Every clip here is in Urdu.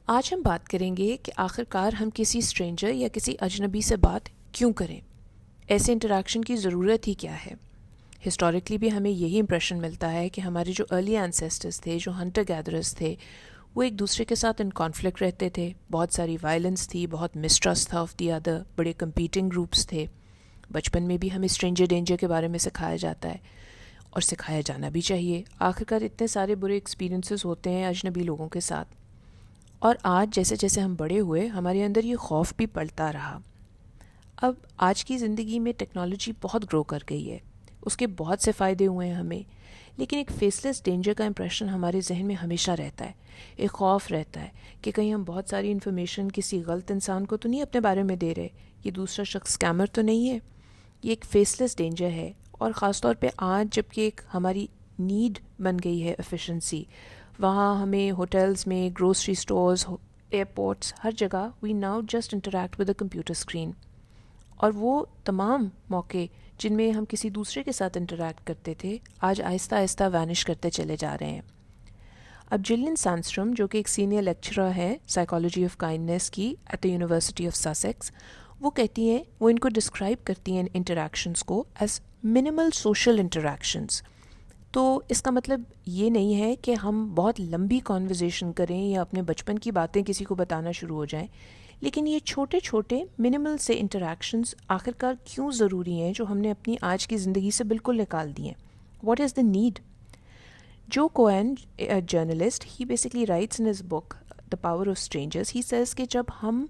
آج ہم بات کریں گے کہ آخر کار ہم کسی اسٹرینجر یا کسی اجنبی سے بات کیوں کریں، ایسے انٹریکشن کی ضرورت ہی کیا ہے۔ ہسٹوریکلی بھی ہمیں یہی امپریشن ملتا ہے کہ ہمارے جو ارلی اینسیسٹرز تھے، جو ہنٹر گیدررز تھے، وہ ایک دوسرے کے ساتھ ان کانفلکٹ رہتے تھے، بہت ساری وائلنس تھی، بہت مسٹرسٹ تھا آف دی ادر، بڑے کمپیٹنگ گروپس تھے۔ بچپن میں بھی ہمیں اسٹرینجر ڈینجر کے بارے میں سکھایا جاتا ہے اور سکھایا جانا بھی چاہیے۔ آخر کار اتنے سارے برے ایکسپیرینسز ہوتے ہیں اجنبی لوگوں کے ساتھ، اور آج جیسے جیسے ہم بڑے ہوئے ہمارے اندر یہ خوف بھی پڑتا رہا۔ اب آج کی زندگی میں ٹیکنالوجی بہت گرو کر گئی ہے، اس کے بہت سے فائدے ہوئے ہیں ہمیں، لیکن ایک فیس لیس ڈینجر کا امپریشن ہمارے ذہن میں ہمیشہ رہتا ہے، ایک خوف رہتا ہے کہ کہیں ہم بہت ساری انفارمیشن کسی غلط انسان کو تو نہیں اپنے بارے میں دے رہے، یہ دوسرا شخص اسکیمر تو نہیں ہے۔ یہ ایک فیس لیس ڈینجر ہے، اور خاص طور پہ آج جب کہ ایک ہماری نیڈ بن گئی ہے ایفیشنسی، وہاں ہمیں ہوٹلز میں، گروسری سٹورز، ایئرپورٹس، ہر جگہ we now just interact with a computer screen, اور وہ تمام موقع جن میں ہم کسی دوسرے کے ساتھ انٹریکٹ کرتے تھے آج آہستہ آہستہ وینش کرتے چلے جا رہے ہیں۔ اب جلین سینڈسٹرم جو کہ ایک سینئر لیکچرر ہے سائیکالوجی آف کائنڈنیس کی ایٹ دا یونیورسٹی آف ساسیکس، وہ کہتی ہیں، وہ ان کو ڈسکرائب کرتی ہیں انٹریکشنز کو ایز منیمل سوشل انٹریکشنز۔ تو اس کا مطلب یہ نہیں ہے کہ ہم بہت لمبی کانورزیشن کریں یا اپنے بچپن کی باتیں کسی کو بتانا شروع ہو جائیں، لیکن یہ چھوٹے چھوٹے منیمل سے انٹریکشنز آخرکار کیوں ضروری ہیں جو ہم نے اپنی آج کی زندگی سے بالکل نکال دی ہیں۔ What is the need? Joe Keohane journalist, he basically writes in his book the power of strangers, he says کہ جب ہم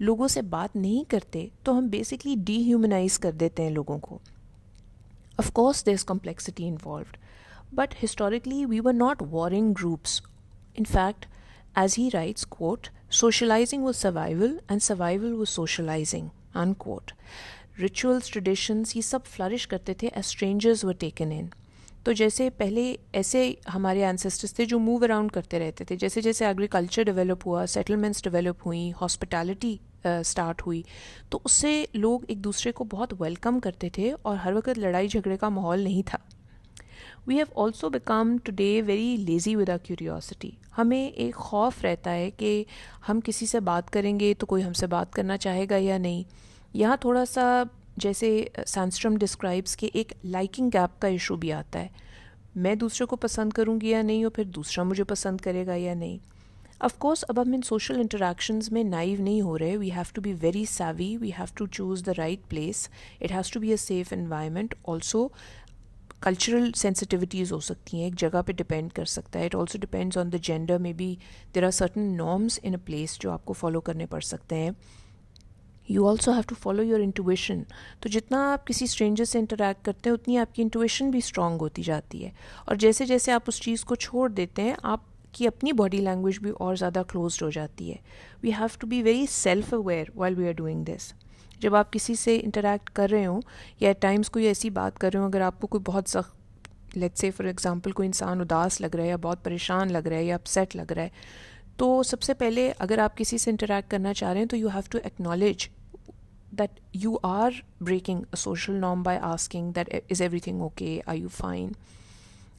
لوگوں سے بات نہیں کرتے تو ہم بیسکلی ڈی ہیومنائز کر دیتے ہیں لوگوں کو۔ Of course there is complexity involved, but historically we were not warring groups. In fact, as he writes, quote, socializing was survival and survival was socializing, unquote. Rituals, traditions, یہ سب flourish کرتے تھے as strangers were taken in. تو جیسے پہلے ایسے ہمارے انسسٹرز تھے جو موو اراؤنڈ کرتے رہتے تھے، جیسے جیسے ایگریکلچر ڈیولپ ہوا، سیٹلمنٹس ڈیولپ ہوئیں، ہاسپٹیلٹی اسٹارٹ ہوئی، تو اس سے لوگ ایک دوسرے کو بہت ویلکم کرتے تھے اور ہر وقت لڑائی جھگڑے کا ماحول نہیں تھا۔ We have also become today very lazy with our curiosity. ہمیں ایک خوف رہتا ہے کہ ہم کسی سے بات کریں گے تو کوئی ہم سے بات کرنا چاہے گا یا نہیں۔ یہاں تھوڑا سا جیسے سینڈسٹرم ڈسکرائبس کے ایک لائکنگ گیپ کا ایشو بھی آتا ہے، میں دوسرے کو پسند کروں گی یا نہیں، اور پھر دوسرا مجھے پسند کرے گا یا نہیں۔ آف کورس اب ہم ان سوشل انٹریکشنز میں نائیو نہیں ہو رہے، we have to be very savvy, we have to choose the right place, it has to be a safe environment. Also cultural sensitivities ہو سکتی ہیں، ایک جگہ پہ ڈپینڈ کر سکتا ہے، it also depends on the gender, may be there are certain norms in a place جو آپ کو فالو کرنے پڑ سکتے ہیں۔ You also have to follow your intuition, تو جتنا آپ کسی اسٹرینجر سے انٹریکٹ کرتے ہیں اتنی آپ کی انٹویشن بھی اسٹرانگ ہوتی جاتی ہے، اور جیسے جیسے آپ اس چیز کو چھوڑ دیتے ہیں آپ کی اپنی باڈی لینگویج بھی اور زیادہ کلوزڈ ہو جاتی ہے۔ We have to be very self aware while we are doing this. جب آپ کسی سے انٹریکٹ کر رہے ہوں یا ایٹ ٹائمس کوئی ایسی بات کر رہے ہوں، اگر آپ کو کوئی بہت سخت، لیٹس سے فار ایگزامپل کوئی انسان اداس لگ رہا ہے یا بہت پریشان لگ رہا ہے یا اپسیٹ لگ رہا ہے، تو سب سے پہلے اگر آپ کسی سے انٹریکٹ کرنا چاہ رہے ہیں تو you have to acknowledge that you are breaking a social norm by asking that is everything okay, are you fine,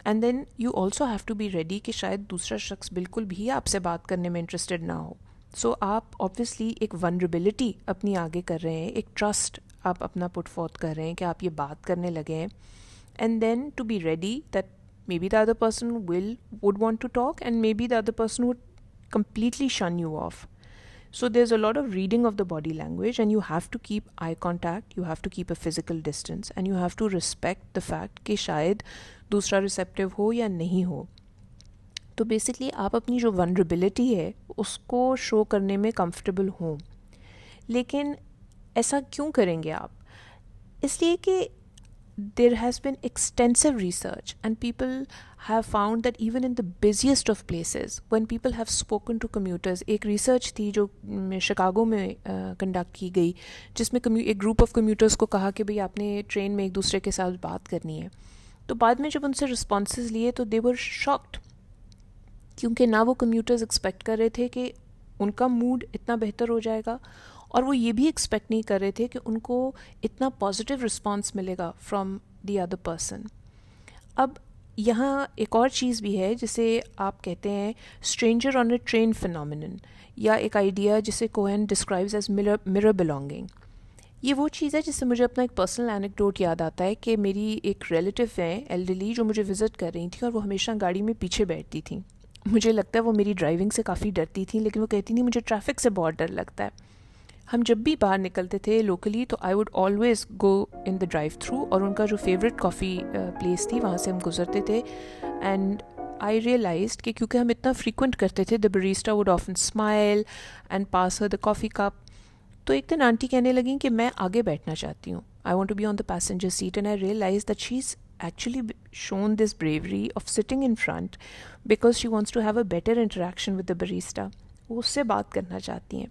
and then you also have to be ready کہ شاید دوسرا شخص بالکل بھی آپ سے بات کرنے میں انٹرسٹڈ نہ ہو۔ سو آپ obviously ایک vulnerability اپنی آگے کر رہے ہیں، ایک ٹرسٹ آپ اپنا پٹ فورتھ کر رہے ہیں کہ آپ یہ بات کرنے لگے ہیں، and then to be ready that maybe the other person would want to talk and maybe the other person would completely shun you off. So there's a lot of reading of the body language, and you have to keep eye contact, you have to keep a physical distance, and you have to respect the fact کہ شاید دوسرا ریسیپٹیو ہو یا نہیں ہو۔ تو بیسکلی آپ اپنی جو ونربلٹی ہے اس کو شو کرنے میں کمفرٹیبل ہوں، لیکن ایسا کیوں کریں گے آپ؟ اس لیے کہ there has been extensive research and people have found that even in the busiest of places, when people have spoken to commuters، ایک ریسرچ تھی جو شکاگو میں کنڈکٹ کی گئی، جس میں ایک گروپ آف کمیوٹرز کو کہا کہ بھئی آپ نے ٹرین میں ایک دوسرے کے ساتھ بات کرنی ہے، تو بعد میں جب ان سے رسپانسز لیے تو they were shocked، کیونکہ نہ وہ کمیوٹرز ایکسپیکٹ کر رہے تھے کہ ان کا موڈ اتنا بہتر ہو جائے گا، اور وہ یہ بھی ایکسپیکٹ نہیں کر رہے تھے کہ ان کو اتنا پازیٹیو رسپانس ملے گا فرام دی ادر پرسن۔ اب یہاں ایک اور چیز بھی ہے جسے آپ کہتے ہیں stranger on a train phenomenon, یا ایک آئیڈیا جسے Cohen describes as mirror belonging. یہ وہ چیز ہے جس سے مجھے اپنا ایک پرسنل اینیکڈوٹ یاد آتا ہے کہ میری ایک ریلیٹیو ہیں ایلڈرلی جو مجھے وزٹ کر رہی تھیں، اور وہ ہمیشہ گاڑی میں پیچھے بیٹھتی تھیں. مجھے لگتا ہے وہ میری ڈرائیونگ سے کافی ڈرتی تھیں، لیکن وہ کہتی تھیں مجھے ٹریفک سے بہت ڈر لگتا ہے. ہم جب بھی باہر نکلتے تھے لوکلی تو I would always go in the drive through, اور ان کا جو فیوریٹ کافی پلیس تھی وہاں سے ہم گزرتے تھے. اینڈ آئی ریئلائزڈ کہ کیونکہ ہم اتنا فریکوینٹ کرتے تھے، the barista would often smile and pass her the coffee cup. تو ایک دن آنٹی کہنے لگیں کہ میں آگے بیٹھنا چاہتی ہوں، I want to be on the passenger seat. And I realize that she is actually shown this bravery of sitting in front because she wants to have a better interaction with the barista. وہ اس سے بات کرنا چاہتی ہیں.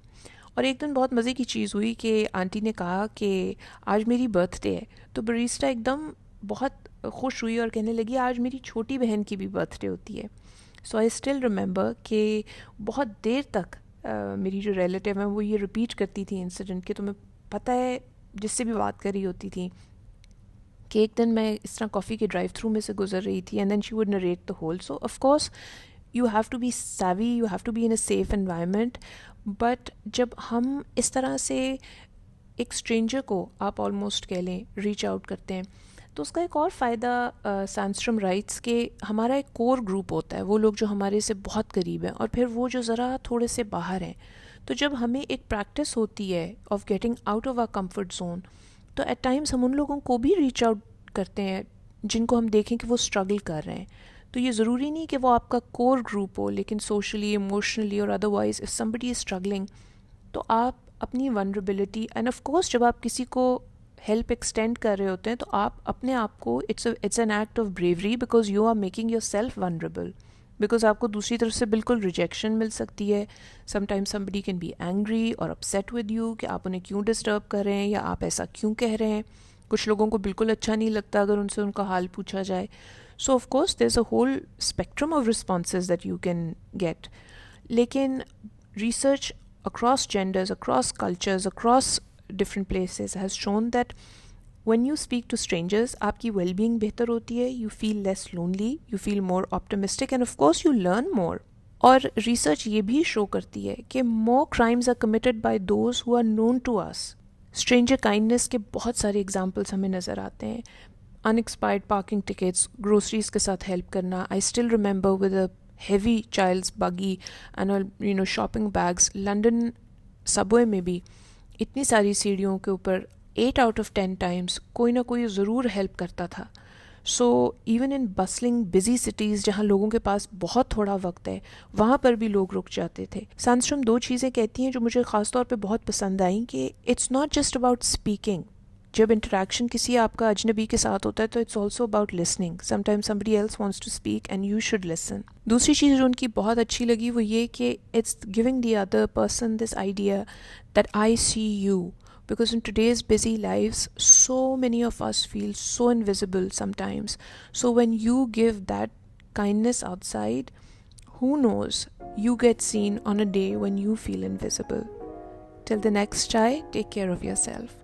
اور ایک دن بہت مزے کی چیز ہوئی کہ آنٹی نے کہا کہ آج میری برتھ ڈے ہے، تو بریسٹا ایک دم بہت خوش ہوئی اور کہنے لگی آج میری چھوٹی بہن کی بھی برتھ ڈے ہوتی ہے. سو آئی اسٹل ریممبر کہ بہت دیر تک میری جو ریلیٹیو ہیں وہ یہ رپیٹ کرتی تھی انسیڈنٹ کہ تمہیں پتہ ہے، جس سے بھی بات کر رہی ہوتی تھی، کہ ایک دن میں اس طرح کافی کے ڈرائیو تھرو میں سے گزر رہی تھی، and then she would narrate the whole. So of course you have to be savvy, you have to be in a safe environment. But جب ہم اس طرح سے ایک اسٹرینجر کو آپ آلموسٹ کہہ لیں ریچ آؤٹ کرتے ہیں، تو اس کا ایک اور فائدہ سینڈسٹرم رائٹس کہ ہمارا ایک کور گروپ ہوتا ہے، وہ لوگ جو ہمارے سے بہت قریب ہیں، اور پھر وہ جو ذرا تھوڑے سے باہر ہیں. تو جب ہمیں ایک پریکٹس ہوتی ہے of getting out of our comfort zone, تو ایٹ ٹائمس ہم ان لوگوں کو بھی ریچ آؤٹ کرتے ہیں جن کو ہم دیکھیں کہ وہ اسٹرگل کر رہے ہیں. تو یہ ضروری نہیں کہ وہ آپ کا کور گروپ ہو، لیکن سوشلی، ایموشنلی اور otherwise if somebody is struggling, تو آپ اپنی ونربلٹی، اینڈ آف کورس جب آپ کسی کو ہیلپ ایکسٹینڈ کر رہے ہوتے ہیں تو آپ اپنے آپ کو it's an act of bravery because you are making yourself vulnerable. Because آپ کو دوسری طرف سے بالکل ریجیکشن مل سکتی ہے. Sometimes somebody can be angry اور اپسیٹ ود یو کہ آپ انہیں کیوں ڈسٹرب کر رہے ہیں یا آپ ایسا کیوں کہہ رہے ہیں. کچھ لوگوں کو بالکل اچھا نہیں لگتا اگر ان سے ان کا حال پوچھا جائے. So of course there is a whole spectrum of responses that you can get. لیکن research across genders, across cultures, across different places has shown that when you speak to strangers آپ کی ویل بینگ بہتر ہوتی ہے، you feel less lonely, you feel more optimistic and of course you learn more. اور ریسرچ یہ بھی شو کرتی ہے کہ more crimes are committed by those who are known to us. stranger kindness کے بہت سارے examples ہمیں نظر آتے ہیں. unexpired parking tickets، groceries کے ساتھ help کرنا. I still remember with a heavy child's buggy and shopping bags. London subway میں بھی اتنی ساری سیڑھیوں کے اوپر 8 out of 10 times کوئی نہ کوئی ضرور ہیلپ کرتا تھا. So even in bustling busy cities جہاں لوگوں کے پاس بہت تھوڑا وقت ہے، وہاں پر بھی لوگ رک جاتے تھے. سینڈسٹرم 2 چیزیں کہتی ہیں جو مجھے خاص طور پہ بہت پسند آئیں کہ it's not just about speaking. جب انٹریکشن کسی آپ کا اجنبی کے ساتھ ہوتا ہے تو it's also about listening. Sometime somebody else wants to speak and you should listen. دوسری چیز جو ان کی بہت اچھی لگی وہ یہ کہ it's giving the other person this idea that I see you. Because in today's busy lives, so many of us feel so invisible sometimes. So when you give that kindness outside, who knows, you get seen on a day when you feel invisible. Till the next chai, take care of yourself.